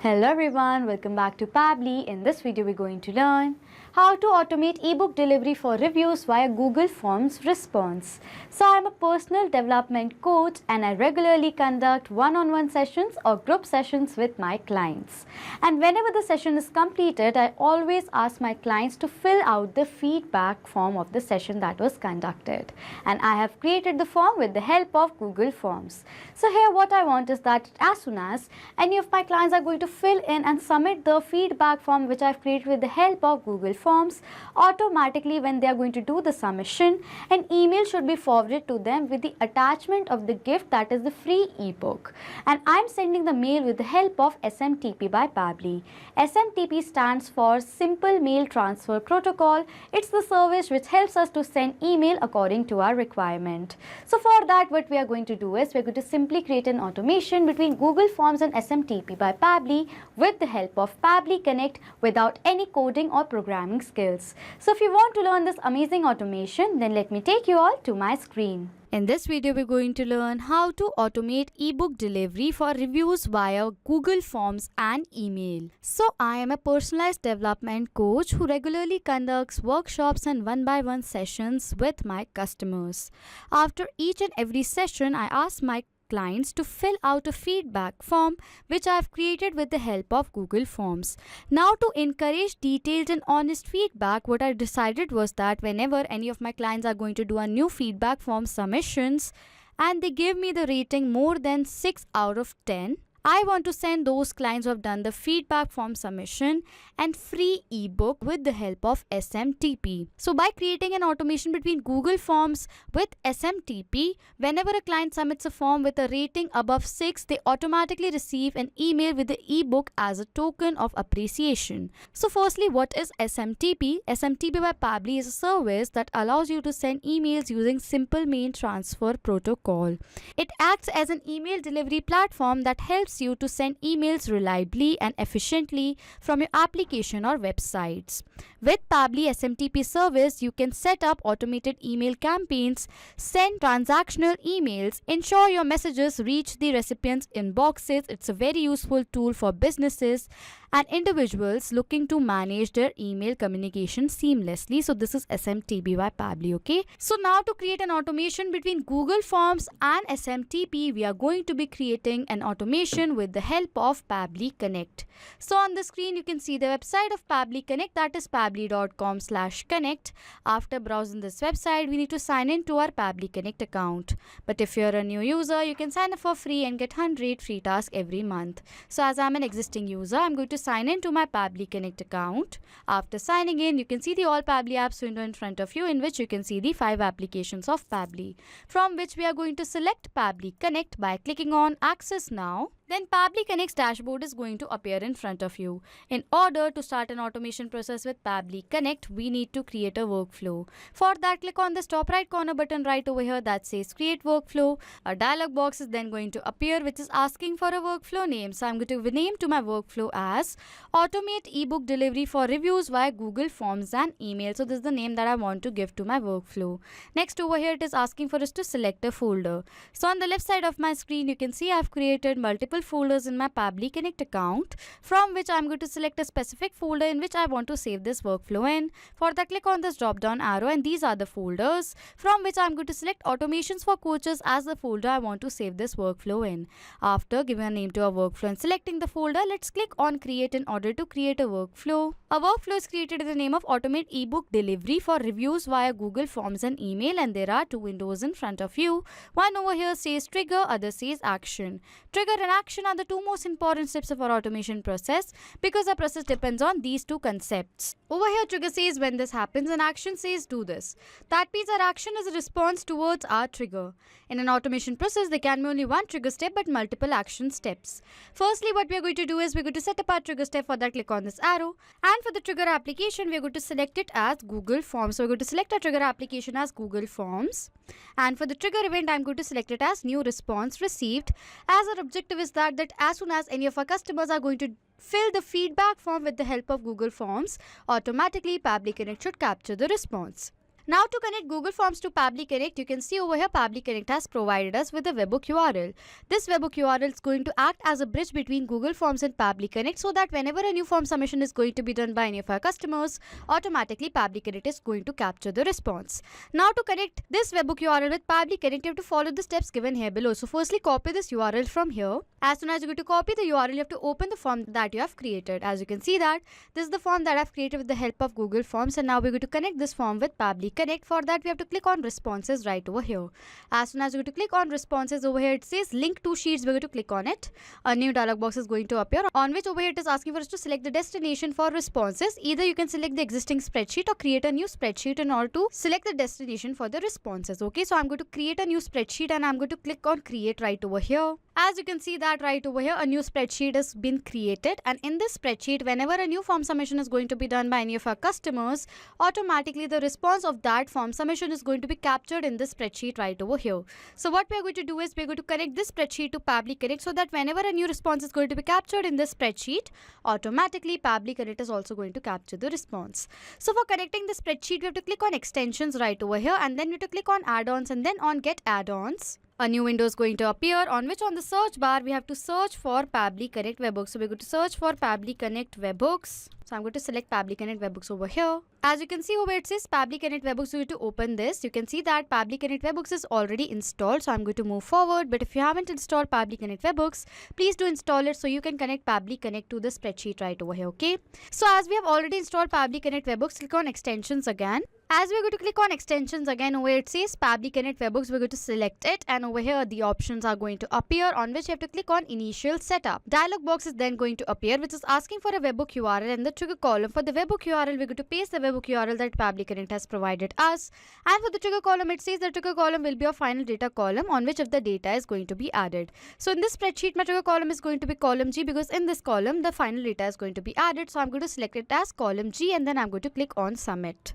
Hello everyone, welcome back to Pabbly. In this video, we're going to learn how to automate ebook delivery for reviews via Google Forms response. So I'm a personal development coach and I regularly conduct one-on-one sessions or group sessions with my clients. And whenever the session is completed, I always ask my clients to fill out the feedback form of the session that was conducted. And I have created the form with the help of Google Forms. So here what I want is that as soon as any of my clients are going to fill in and submit the feedback form which I've created with the help of Google Forms, automatically when they are going to do the submission, an email should be forwarded to them with the attachment of the gift, that is the free ebook. And I'm sending the mail with the help of SMTP by Pabbly. SMTP stands for Simple Mail Transfer Protocol. It's the service which helps us to send email according to our requirement. So for that, what we are going to do is we're going to simply create an automation between Google Forms and SMTP by Pabbly with the help of Pabbly Connect without any coding or programming skills. So if you want to learn this amazing automation, then let me take you all to my screen. In this video, we're going to learn how to automate ebook delivery for reviews via Google Forms and email. So I am a personalized development coach who regularly conducts workshops and one-by-one sessions with my customers. After each and every session, I ask my clients to fill out a feedback form which I have created with the help of Google Forms. Now, to encourage detailed and honest feedback, what I decided was that whenever any of my clients are going to do a new feedback form submissions and they give me the rating more than 6 out of 10, I want to send those clients who have done the feedback form submission and free ebook with the help of SMTP. So by creating an automation between Google Forms with SMTP, whenever a client submits a form with a rating above 6, they automatically receive an email with the ebook as a token of appreciation. So firstly, what is SMTP? SMTP by Pabbly is a service that allows you to send emails using Simple Mail Transfer Protocol. It acts as an email delivery platform that helps you to send emails reliably and efficiently from your application or websites. With Pabbly SMTP service, you can set up automated email campaigns, send transactional emails, ensure your messages reach the recipient's inboxes. It's a very useful tool for businesses and individuals looking to manage their email communication seamlessly. So this is SMTP by Pabbly, okay? So now to create an automation between Google Forms and SMTP, we are going to be creating an automation with the help of Pabbly Connect. So on the screen, you can see the website of Pabbly Connect, that is pabbly.com/connect. After browsing this website, we need to sign in to our Pabbly Connect account. But if you're a new user, you can sign up for free and get 100 free tasks every month. So as I'm an existing user, I'm going to sign in to my Pabbly Connect account. After signing in, you can see the All Pabbly Apps window in front of you, in which you can see the 5 applications of Pabbly, from which we are going to select Pabbly Connect by clicking on Access Now. Then Pabbly Connect's dashboard is going to appear in front of you. In order to start an automation process with Pabbly Connect, we need to create a workflow. For that, click on this top right corner button right over here that says Create Workflow. A dialog box is then going to appear which is asking for a workflow name. So I'm going to rename to my workflow as Automate Ebook Delivery for Reviews via Google Forms and Email. So this is the name that I want to give to my workflow. Next over here, it is asking for us to select a folder. So on the left side of my screen, you can see I've created multiple folders in my Pabbly Connect account, from which I'm going to select a specific folder in which I want to save this workflow in. For that, click on this drop down arrow and these are the folders from which I'm going to select Automations for Coaches as the folder I want to save this workflow in. After giving a name to our workflow and selecting the folder, let's click on Create in order to create a workflow. A workflow is created in the name of Automate Ebook Delivery for Reviews via Google Forms and Email, and there are 2 windows in front of you. One over here says Trigger, other says Action. Trigger and Action are the 2 most important steps of our automation process because our process depends on these 2 concepts. Over here, Trigger says when this happens and Action says do this. That means our action is a response towards our trigger. In an automation process, there can be only one trigger step but multiple action steps. Firstly, what we are going to do is we're going to set up our trigger step. For that, click on this arrow, and for the trigger application, we are going to select it as Google Forms. So we're going to select our trigger application as Google Forms, and for the trigger event, I'm going to select it as New Response Received, as our objective is that as soon as any of our customers are going to fill the feedback form with the help of Google Forms, automatically Pabbly Connect should capture the response. Now to connect Google Forms to Pabbly Connect, you can see over here Pabbly Connect has provided us with a webhook URL. This webhook URL is going to act as a bridge between Google Forms and Pabbly Connect so that whenever a new form submission is going to be done by any of our customers, automatically Pabbly Connect is going to capture the response. Now to connect this webhook URL with Pabbly Connect, you have to follow the steps given here below. So firstly, copy this URL from here. As soon as you go to copy the URL, you have to open the form that you have created. As you can see that, this is the form that I've created with the help of Google Forms, and now we're going to connect this form with Pabbly Connect. For that, we have to click on responses right over here. As soon as you go to click on responses over here, it says link to sheets. We're going to click on it. A new dialog box is going to appear on which over here it is asking for us to select the destination for responses. Either you can select the existing spreadsheet or create a new spreadsheet in order to select the destination for the responses. Okay, so I'm going to create a new spreadsheet and I'm going to click on create right over here. As you can see that right over here, a new spreadsheet has been created, and in this spreadsheet, whenever a new form submission is going to be done by any of our customers, automatically the response of that form submission is going to be captured in this spreadsheet right over here. So what we are going to do is we're going to connect this spreadsheet to Pabbly Connect so that whenever a new response is going to be captured in this spreadsheet, automatically Pabbly Connect is also going to capture the response. So for connecting the spreadsheet, we have to click on extensions right over here, and then we have to click on add-ons and then on get add-ons. A new window is going to appear on which on the search bar we have to search for Pabbly Connect webhooks. So we're going to search for Pabbly Connect webhooks. So I'm going to select Pabbly Connect webhooks over here. As you can see over it says Pabbly Connect webhooks. So we're going to open this. You can see that Pabbly Connect webhooks is already installed. So I'm going to move forward. But if you haven't installed Pabbly Connect webhooks, please do install it so you can connect Pabbly Connect to the spreadsheet right over here. Okay. So as we have already installed Pabbly Connect webhooks, click on extensions again. As we're going to click on extensions again, over it says Pabbly Connect webhooks, we're going to select it, and over here the options are going to appear on which you have to click on initial setup. Dialog box is then going to appear which is asking for a webhook URL in the trigger column. For the webhook URL, we're going to paste the webhook URL that Pabbly Connect has provided us, and for the trigger column it says the trigger column will be a final data column on which of the data is going to be added. So in this spreadsheet, my trigger column is going to be column G because in this column the final data is going to be added. So I'm going to select it as column G and then I'm going to click on submit.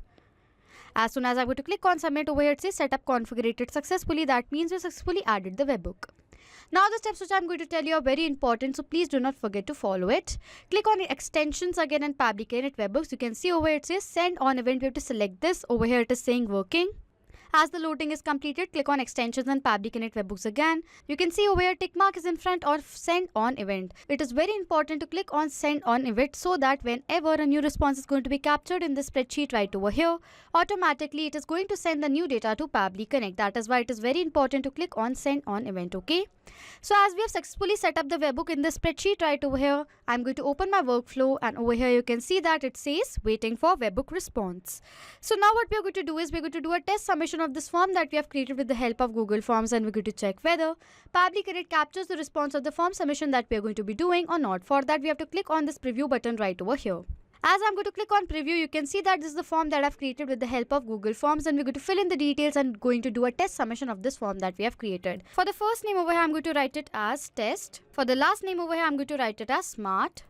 As soon as I'm going to click on submit, over here it says setup configured successfully. That means we successfully added the webhook. Now the steps which I'm going to tell you are very important, so please do not forget to follow it. Click on the extensions again in Pabbly Connect webhooks. You can see over here it says send on event. We have to select this. Over here it is saying working. As the loading is completed, click on extensions and Pabbly Connect webhooks again. You can see over here tick mark is in front of send on event. It is very important to click on send on event so that whenever a new response is going to be captured in the spreadsheet right over here, automatically it is going to send the new data to Pabbly Connect. That is why it is very important to click on send on event. Okay. So as we have successfully set up the webhook in the spreadsheet right over here, I'm going to open my workflow, and over here you can see that it says waiting for webhook response. So now what we're going to do is we're going to do a test submission of this form that we have created with the help of Google Forms, and we're going to check whether Pabbly Connect captures the response of the form submission that we are going to be doing or not. For that, we have to click on this preview button right over here. As I'm going to click on preview, you can see that this is the form that I've created with the help of Google Forms, and we're going to fill in the details and going to do a test submission of this form that we have created. For the first name over here, I'm going to write it as test. For the last name over here, I'm going to write it as smart.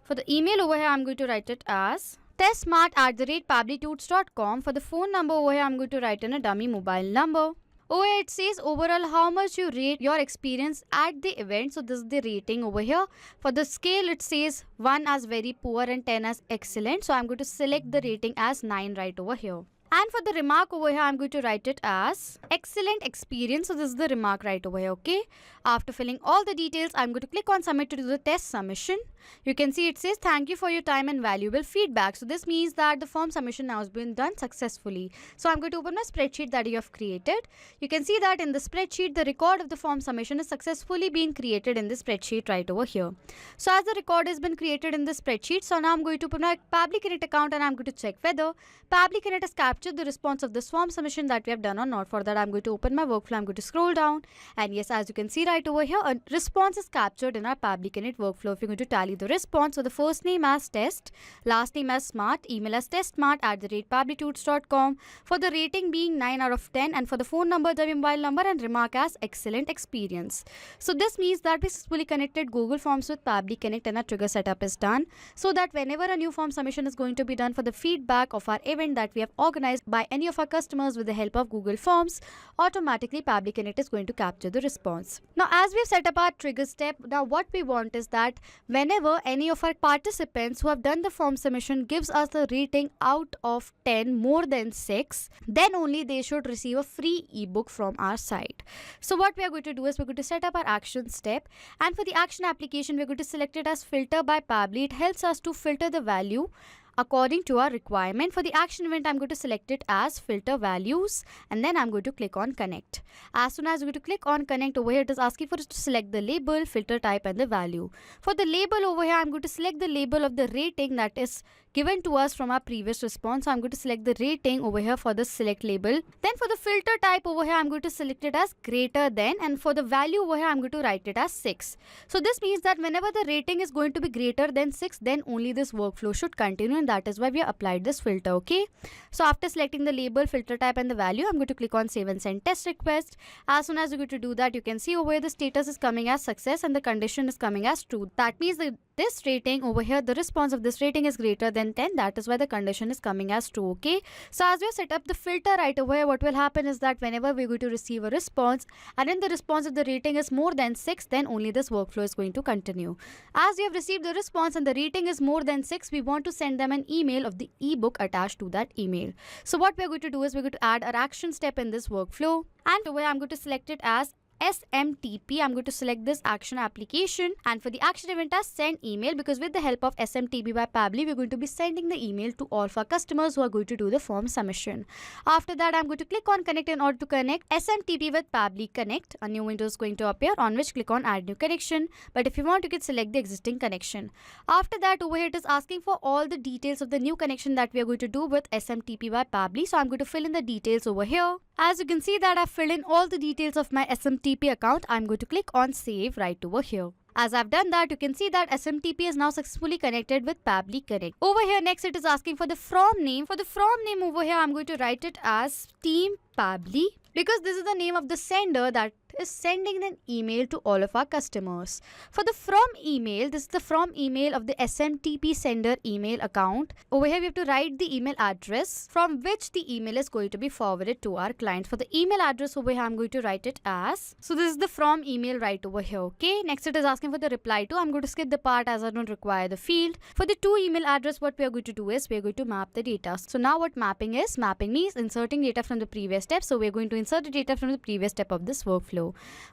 For the email over here, I'm going to write it as testsmart@pabblytools.com. For the phone number over here, I'm going to write in a dummy mobile number. Over here it says overall how much you rate your experience at the event. So this is the rating over here. For the scale it says 1 as very poor and 10 as excellent. So I'm going to select the rating as 9 right over here. And for the remark over here, I'm going to write it as excellent experience. So this is the remark right over here, okay? After filling all the details, I'm going to click on submit to do the test submission. You can see it says thank you for your time and valuable feedback. So this means that the form submission now has been done successfully. So I'm going to open my spreadsheet that you have created. You can see that in the spreadsheet, the record of the form submission is successfully being created in the spreadsheet right over here. So as the record has been created in the spreadsheet, so now I'm going to open my Pabbly Connect account and I'm going to check whether Pabbly Connect has captured the response of this form submission that we have done or not. For that, I'm going to open my workflow. I'm going to scroll down, and yes, as you can see right over here, a response is captured in our Pabbly Connect workflow. If you're going to tally the response, so the first name as test, last name as smart, email as testsmart@pabblytools.com. for the rating being 9 out of 10, and for the phone number, the mobile number, and remark as excellent experience. So this means that we successfully connected Google Forms with Pabbly Connect and our trigger setup is done, so that whenever a new form submission is going to be done for the feedback of our event that we have organized organized by any of our customers with the help of Google Forms, automatically Pabbly Connect is going to capture the response. Now, as we've set up our trigger step, now what we want is that whenever any of our participants who have done the form submission gives us the rating out of 10 more than 6, then only they should receive a free ebook from our site. So what we are going to do is we're going to set up our action step, and for the action application we're going to select it as filter by Pabbly. It helps us to filter the value according to our requirement. For the action event, I'm going to select it as filter values, and then I'm going to click on connect. As soon as we go to click on connect, over here it is asking for us to select the label, filter type and the value. For the label over here, I'm going to select the label of the rating that is given to us from our previous response. So I'm going to select the rating over here for the select label. Then for the filter type over here, I'm going to select it as greater than, and for the value over here, I'm going to write it as 6. So this means that whenever the rating is going to be greater than 6, then only this workflow should continue, and that is why we have applied this filter. Okay, so after selecting the label, filter type and the value, I'm going to click on save and send test request. As soon as you go to do that, you can see over here the status is coming as success and the condition is coming as true. That means that this rating over here, the response of this rating is greater than 10. That is why the condition is coming as true. Okay, so as we have set up the filter right over here, what will happen is that whenever we're going to receive a response, and in the response if the rating is more than 6, then only this workflow is going to continue. As we have received the response and the rating is more than 6, we want to send them an email of the ebook attached to that email. So what we're going to do is we're going to add our action step in this workflow, and over here I'm going to select it as SMTP. I'm going to select this action application, and for the action event as send email, because with the help of SMTP by Pabbly, we're going to be sending the email to all of our customers who are going to do the form submission. After that, I'm going to click on connect in order to connect SMTP with Pabbly Connect. A new window is going to appear on which click on add new connection, but if you want, you can select the existing connection. After that, over here it is asking for all the details of the new connection that we are going to do with SMTP by Pabbly. So I'm going to fill in the details over here. As you can see that I've filled in all the details of my SMTP account. I'm going to click on save right over here. As I've done that, you can see that SMTP is now successfully connected with Pabbly Connect. Over here next it is asking for the from name. For the from name over here, I'm going to write it as Team Pabbly, because this is the name of the sender that is sending an email to all of our customers. For the from email, this is the from email of the SMTP sender email account. Over here we have to write the email address from which the email is going to be forwarded to our client. For the email address over here, I'm going to write it as, so this is the from email right over here. Okay, next it is asking for the reply to. I'm going to skip the part as I don't require the field. For the to email address, what we are going to do is we are going to map the data. So now what mapping is, mapping means inserting data from the previous step. So we are going to insert the data from the previous step of this workflow.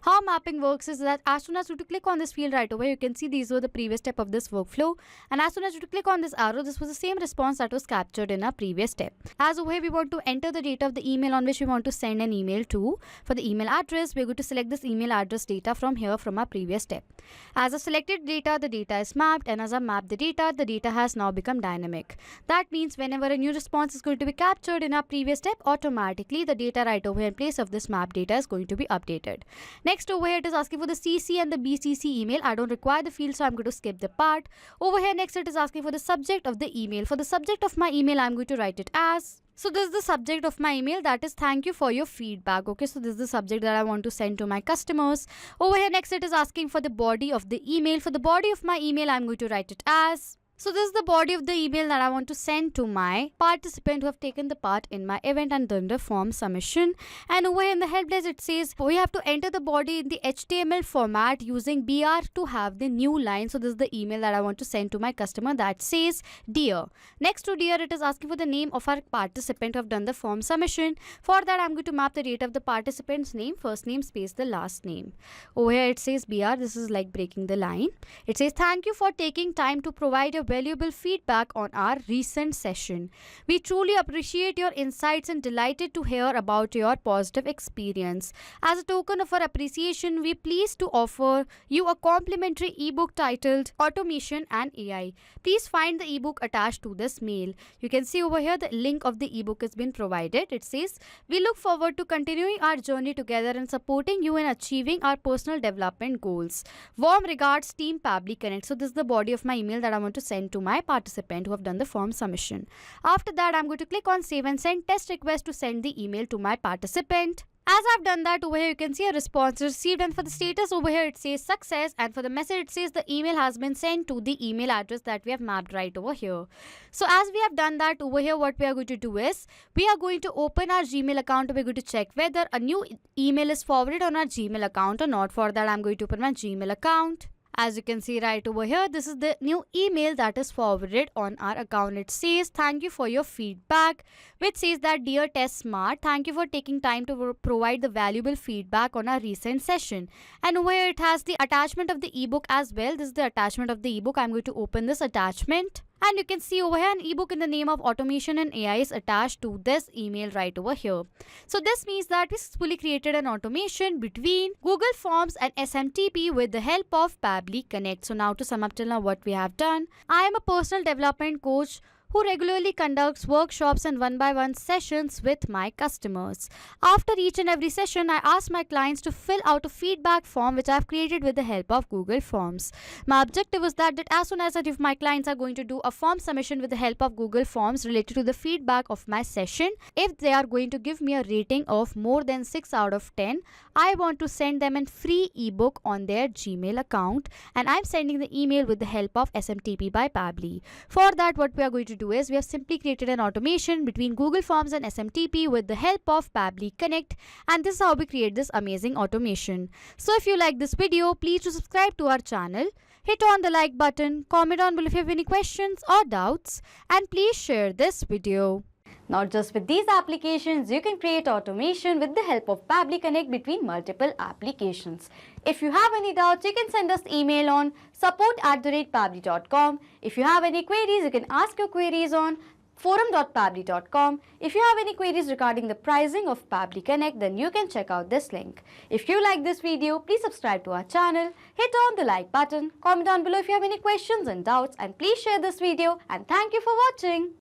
How mapping works is that as soon as you click on this field right away, you can see these were the previous step of this workflow, and as soon as you click on this arrow, this was the same response that was captured in our previous step. As over here we want to enter the data of the email on which we want to send an email to. For the email address, we're going to select this email address data from here from our previous step. As I selected data, the data is mapped, and as I mapped the data has now become dynamic. That means whenever a new response is going to be captured in our previous step, automatically the data right over here in place of this map data is going to be updated. Next over here it is asking for the CC and the BCC email. I don't require the field, so I'm going to skip the part. Over here next it is asking for the subject of the email. For the subject of my email, I'm going to write it as, so this is the subject of my email, that is thank you for your feedback. Okay, so this is the subject that I want to send to my customers. Over here next it is asking for the body of the email. For the body of my email, I'm going to write it as, so this is the body of the email that I want to send to my participant who have taken the part in my event and done the form submission. And over here in the headers it says we have to enter the body in the HTML format using BR to have the new line. So this is the email that I want to send to my customer, that says dear. Next to dear, it is asking for the name of our participant who have done the form submission. For that, I'm going to map the data of the participant's name, first name space the last name. Over here it says BR, this is like breaking the line. It says thank you for taking time to provide a valuable feedback on our recent session. We truly appreciate your insights and delighted to hear about your positive experience. As a token of our appreciation, we are pleased to offer you a complimentary ebook titled Automation and AI. Please find the ebook attached to this mail. You can see over here the link of the ebook has been provided. It says we look forward to continuing our journey together and supporting you in achieving our personal development goals. Warm regards, Team Pabbly Connect. So this is the body of my email that I want to send to my participant who have done the form submission. After that, I'm going to click on save and send test request to send the email to my participant. As I've done that, over here you can see a response received, and for the status over here it says success, and for the message it says the email has been sent to the email address that we have mapped right over here. So as we have done that, over here what we are going to do is we are going to open our Gmail account. We're going to check whether a new email is forwarded on our Gmail account or not. For that I'm going to open my Gmail account. As you can see right over here, this is the new email that is forwarded on our account. It says, thank you for your feedback, which says that, dear Test Smart, thank you for taking time to provide the valuable feedback on our recent session. And over here it has the attachment of the ebook as well. This is the attachment of the ebook. I'm going to open this attachment. And you can see over here an ebook in the name of Automation and AI is attached to this email right over here. So this means that we successfully created an automation between Google Forms and SMTP with the help of Pabbly Connect. So now to sum up till now what we have done. I am a personal development coach who regularly conducts workshops and one-by-one sessions with my customers. After each and every session, I ask my clients to fill out a feedback form which I have created with the help of Google Forms. My objective is that as soon as if my clients are going to do a form submission with the help of Google Forms related to the feedback of my session, if they are going to give me a rating of more than 6 out of 10, I want to send them a free ebook on their Gmail account, and I'm sending the email with the help of SMTP by Pabbly. For that, what we are going to do is we have simply created an automation between Google Forms and SMTP with the help of Pabbly Connect, and this is how we create this amazing automation. So if you like this video, please do subscribe to our channel, hit on the like button, comment down below if you have any questions or doubts, and please share this video. Not just with these applications, you can create automation with the help of Pabbly Connect between multiple applications. If you have any doubts, you can send us email on support@pabbly.com. If you have any queries, you can ask your queries on forum.pabbly.com. If you have any queries regarding the pricing of Pabbly Connect, then you can check out this link. If you like this video, please subscribe to our channel, hit on the like button, comment down below if you have any questions and doubts, and please share this video, and thank you for watching.